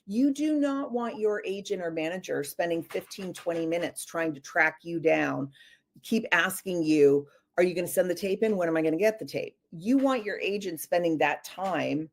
You do not want your agent or manager spending 15, 20 minutes trying to track you down, keep asking you, are you going to send the tape in? When am I going to get the tape? You want your agent spending that time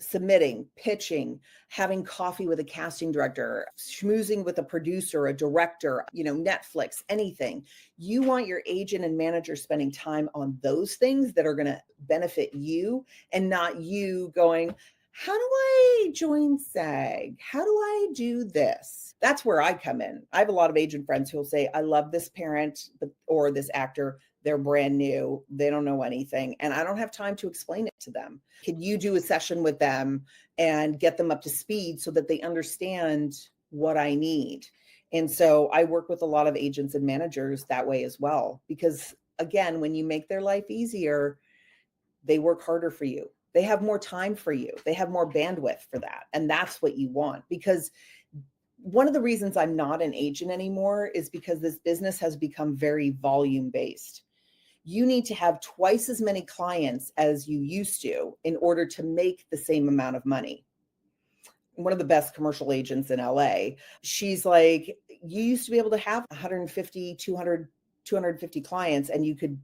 submitting, pitching, having coffee with a casting director, schmoozing with a producer, a director, Netflix, anything. You want your agent and manager spending time on those things that are going to benefit you, and not you going, how do I join SAG? How do I do this? That's where I come in. I have a lot of agent friends who will say, I love this parent or this actor. They're brand new. They don't know anything. And I don't have time to explain it to them. Can you do a session with them and get them up to speed so that they understand what I need? And so I work with a lot of agents and managers that way as well, because again, when you make their life easier, they work harder for you. They have more time for you. They have more bandwidth for that. And that's what you want. Because one of the reasons I'm not an agent anymore is because this business has become very volume based. You need to have twice as many clients as you used to in order to make the same amount of money. One of the best commercial agents in LA, she's like, you used to be able to have 150, 200, 250 clients and you could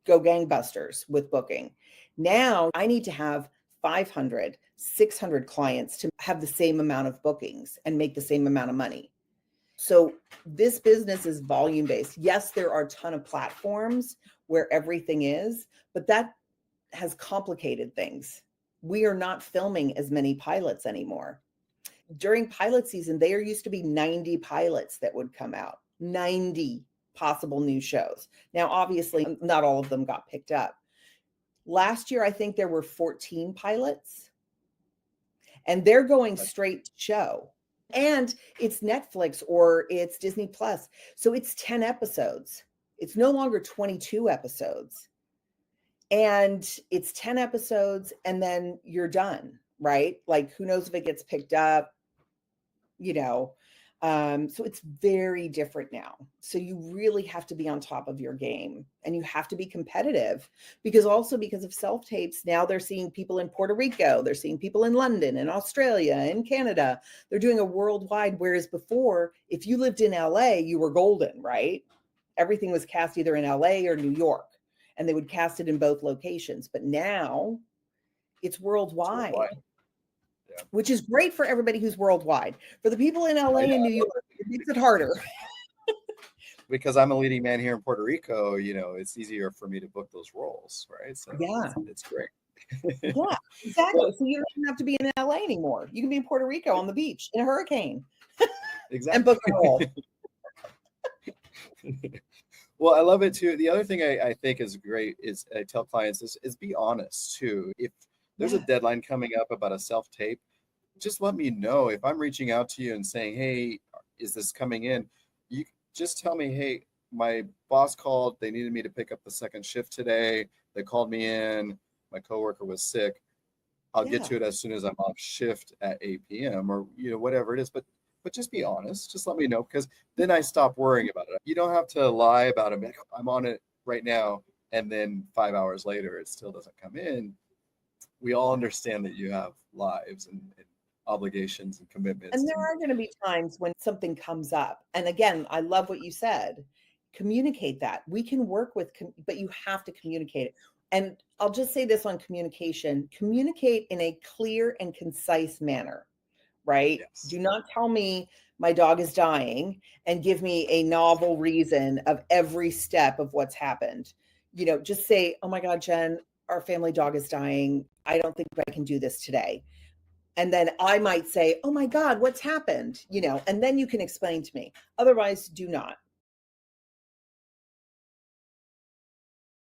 go gangbusters with booking. Now I need to have 500, 600 clients to have the same amount of bookings and make the same amount of money. So this business is volume based. Yes, there are a ton of platforms where everything is, but that has complicated things. We are not filming as many pilots anymore. During pilot season, there used to be 90 pilots that would come out, 90 possible new shows. Now, obviously, not all of them got picked up. Last year, I think there were 14 pilots, and they're going straight to show. And it's Netflix or it's Disney Plus. So it's 10 episodes. It's no longer 22 episodes. And it's 10 episodes and then you're done, right? Like, who knows if it gets picked up, so it's very different now. So you really have to be on top of your game, and you have to be competitive, because of self-tapes, now they're seeing people in Puerto Rico, they're seeing people in London and Australia and Canada. They're doing a worldwide, whereas before, if you lived in LA, you were golden, right? Everything was cast either in LA or New York, and they would cast it in both locations. But now it's worldwide. Yeah. Which is great for everybody who's worldwide. For the people in LA and New York, it makes it harder. Because I'm a leading man here in Puerto Rico, it's easier for me to book those roles, right? So yeah, it's great. Yeah, exactly. So you don't even have to be in LA anymore. You can be in Puerto Rico on the beach in a hurricane. Exactly. And book a role. Well, I love it too. The other thing I think is great is I tell clients is be honest too. If there's a deadline coming up about a self-tape, just let me know. If I'm reaching out to you and saying, hey, is this coming in? You just tell me, hey, my boss called. They needed me to pick up the second shift today. They called me in. My coworker was sick. I'll get to it as soon as I'm off shift at 8 p.m. or, whatever it is. But just be honest. Just let me know, because then I stop worrying about it. You don't have to lie about it. I'm on it right now. And then 5 hours later, it still doesn't come in. We all understand that you have lives and obligations and commitments. And there are going to be times when something comes up. And again, I love what you said. Communicate that. We can work with, but you have to communicate it. And I'll just say this on communication. Communicate in a clear and concise manner, right? Yes. Do not tell me my dog is dying and give me a novel reason of every step of what's happened. Just say, oh my God, Jen, our family dog is dying. I don't think I can do this today. And then I might say, oh my God, what's happened? And then you can explain to me. Otherwise, do not.